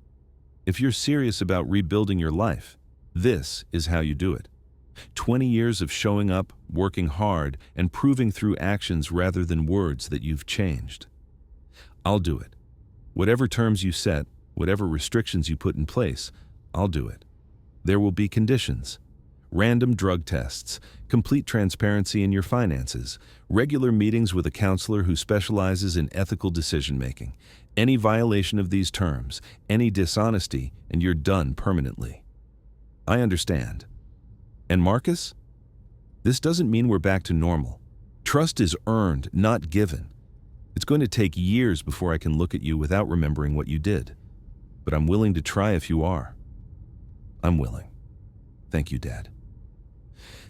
If you're serious about rebuilding your life, this is how you do it. 20 years of showing up, working hard, and proving through actions rather than words that you've changed. I'll do it. Whatever terms you set, whatever restrictions you put in place, I'll do it. There will be conditions. Random drug tests, complete transparency in your finances, regular meetings with a counselor who specializes in ethical decision-making. Any violation of these terms, any dishonesty, and you're done permanently. I understand. And Marcus? This doesn't mean we're back to normal. Trust is earned, not given. It's going to take years before I can look at you without remembering what you did. But I'm willing to try if you are. I'm willing. Thank you, Dad.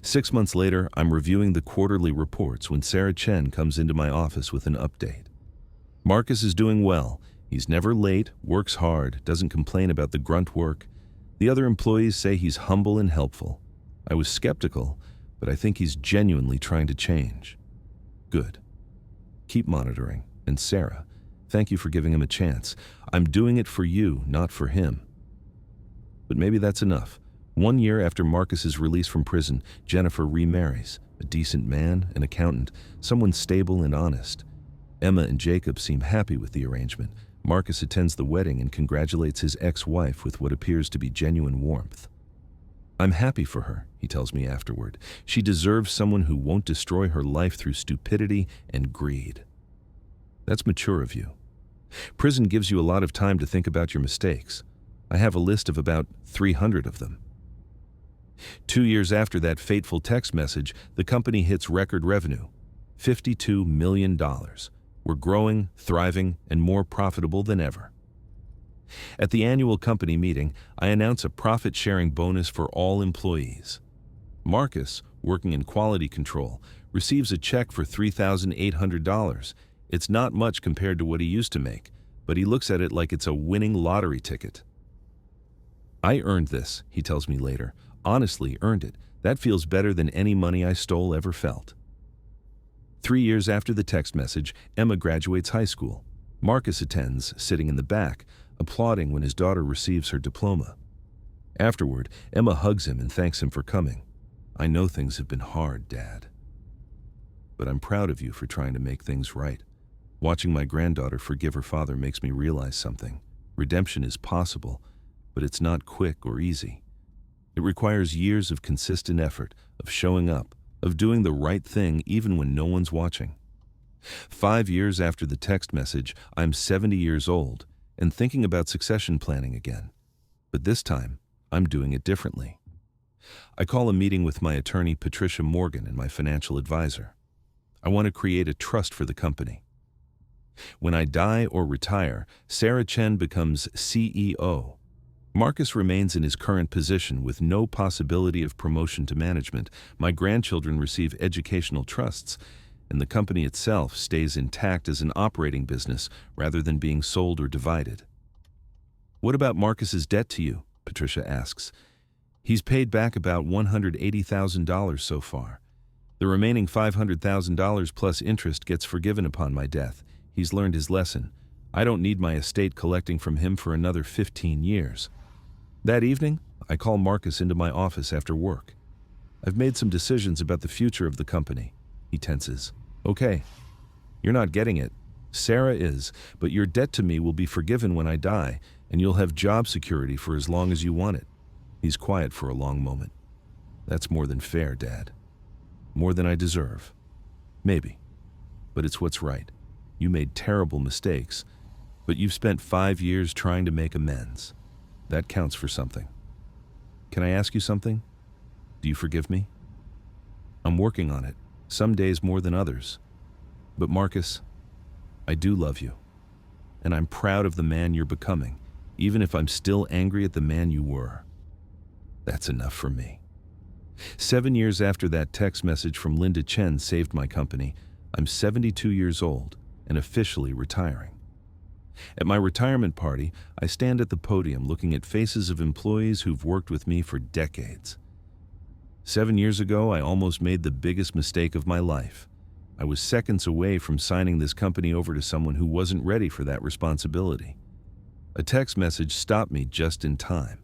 6 months later, I'm reviewing the quarterly reports when Sarah Chen comes into my office with an update. Marcus is doing well. He's never late, works hard, doesn't complain about the grunt work. The other employees say he's humble and helpful. I was skeptical, but I think he's genuinely trying to change. Good. Keep monitoring. And Sarah, thank you for giving him a chance. I'm doing it for you, not for him. But maybe that's enough. 1 year after Marcus's release from prison, Jennifer remarries. A decent man, an accountant, someone stable and honest. Emma and Jacob seem happy with the arrangement. Marcus attends the wedding and congratulates his ex-wife with what appears to be genuine warmth. I'm happy for her, he tells me afterward. She deserves someone who won't destroy her life through stupidity and greed. That's mature of you. Prison gives you a lot of time to think about your mistakes. I have a list of about 300 of them. 2 years after that fateful text message, the company hits record revenue, $52 million. We're growing, thriving, and more profitable than ever. At the annual company meeting, I announce a profit-sharing bonus for all employees. Marcus, working in quality control, receives a check for $3,800. It's not much compared to what he used to make, but he looks at it like it's a winning lottery ticket. "I earned this," he tells me later. "Honestly, earned it. That feels better than any money I stole ever felt." 3 years after the text message, Emma graduates high school. Marcus attends, sitting in the back, applauding when his daughter receives her diploma. Afterward, Emma hugs him and thanks him for coming. "I know things have been hard, Dad. But I'm proud of you for trying to make things right. Watching my granddaughter forgive her father makes me realize something. Redemption is possible, but it's not quick or easy. It requires years of consistent effort, of showing up, of doing the right thing even when no one's watching." 5 years after the text message, I'm 70 years old and thinking about succession planning again. But this time, I'm doing it differently. I call a meeting with my attorney, Patricia Morgan, and my financial advisor. I want to create a trust for the company. When I die or retire, Sarah Chen becomes CEO. Marcus remains in his current position with no possibility of promotion to management. My grandchildren receive educational trusts, and the company itself stays intact as an operating business rather than being sold or divided. "What about Marcus's debt to you?" Patricia asks. "He's paid back about $180,000 so far. The remaining $500,000 plus interest gets forgiven upon my death. He's learned his lesson. I don't need my estate collecting from him for another 15 years. That evening, I call Marcus into my office after work. "I've made some decisions about the future of the company." He tenses. "Okay, you're not getting it. Sarah is, but your debt to me will be forgiven when I die, and you'll have job security for as long as you want it." He's quiet for a long moment. "That's more than fair, Dad. More than I deserve. Maybe. But it's what's right. You made terrible mistakes, but you've spent 5 years trying to make amends. That counts for something. Can I ask you something? Do you forgive me? I'm working on it, some days more than others. But Marcus, I do love you, and I'm proud of the man you're becoming, even if I'm still angry at the man you were. That's enough for me." 7 years after that text message from Linda Chen saved my company, I'm 72 years old and officially retiring. At my retirement party, I stand at the podium looking at faces of employees who've worked with me for decades. 7 years ago, I almost made the biggest mistake of my life. I was seconds away from signing this company over to someone who wasn't ready for that responsibility. A text message stopped me just in time.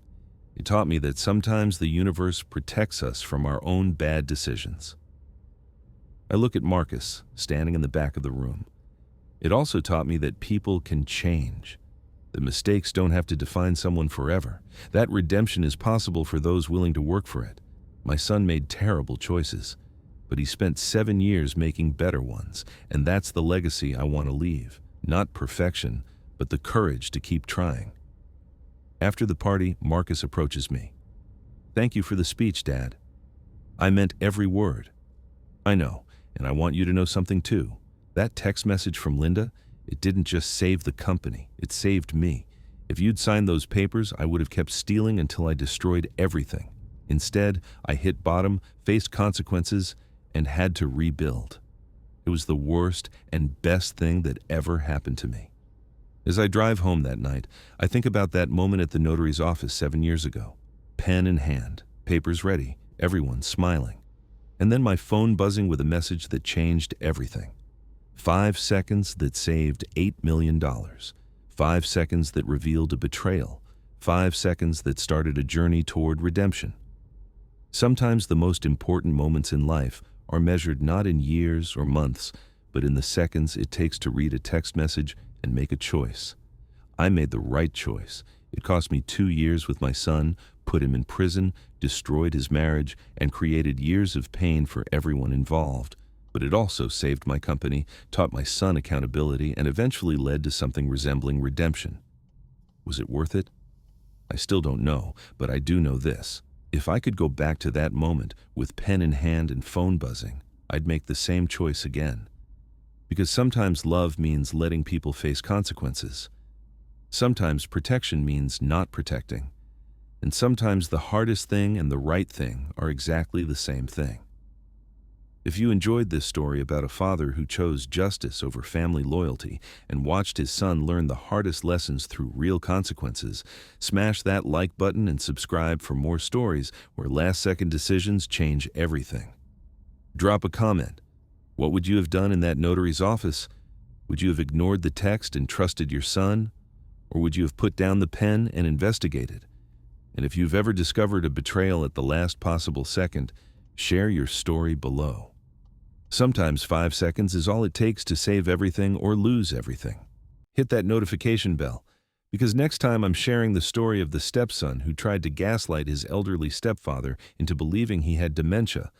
It taught me that sometimes the universe protects us from our own bad decisions. I look at Marcus, standing in the back of the room. It also taught me that people can change. That mistakes don't have to define someone forever. That redemption is possible for those willing to work for it. My son made terrible choices, but he spent 7 years making better ones, and that's the legacy I want to leave. Not perfection, but the courage to keep trying. After the party, Marcus approaches me. "Thank you for the speech, Dad. I meant every word." "I know, and I want you to know something too. That text message from Linda, it didn't just save the company, it saved me. If you'd signed those papers, I would have kept stealing until I destroyed everything. Instead, I hit bottom, faced consequences, and had to rebuild. It was the worst and best thing that ever happened to me." As I drive home that night, I think about that moment at the notary's office 7 years ago. Pen in hand, papers ready, everyone smiling. And then my phone buzzing with a message that changed everything. 5 seconds that saved $8 million. 5 seconds that revealed a betrayal. 5 seconds that started a journey toward redemption. Sometimes the most important moments in life are measured not in years or months, but in the seconds it takes to read a text message and make a choice. I made the right choice. It cost me 2 years with my son, put him in prison, destroyed his marriage, and created years of pain for everyone involved. But it also saved my company, taught my son accountability, and eventually led to something resembling redemption. Was it worth it? I still don't know, but I do know this. If I could go back to that moment with pen in hand and phone buzzing, I'd make the same choice again. Because sometimes love means letting people face consequences. Sometimes protection means not protecting. And sometimes the hardest thing and the right thing are exactly the same thing. If you enjoyed this story about a father who chose justice over family loyalty and watched his son learn the hardest lessons through real consequences, smash that like button and subscribe for more stories where last-second decisions change everything. Drop a comment. What would you have done in that notary's office? Would you have ignored the text and trusted your son? Or would you have put down the pen and investigated? And if you've ever discovered a betrayal at the last possible second, share your story below. Sometimes 5 seconds is all it takes to save everything or lose everything. Hit that notification bell, because next time I'm sharing the story of the stepson who tried to gaslight his elderly stepfather into believing he had dementia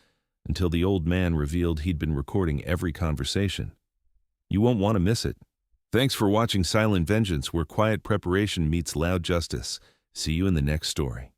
until the old man revealed he'd been recording every conversation. You won't want to miss it. Thanks for watching Silent Vengeance, where quiet preparation meets loud justice. See you in the next story.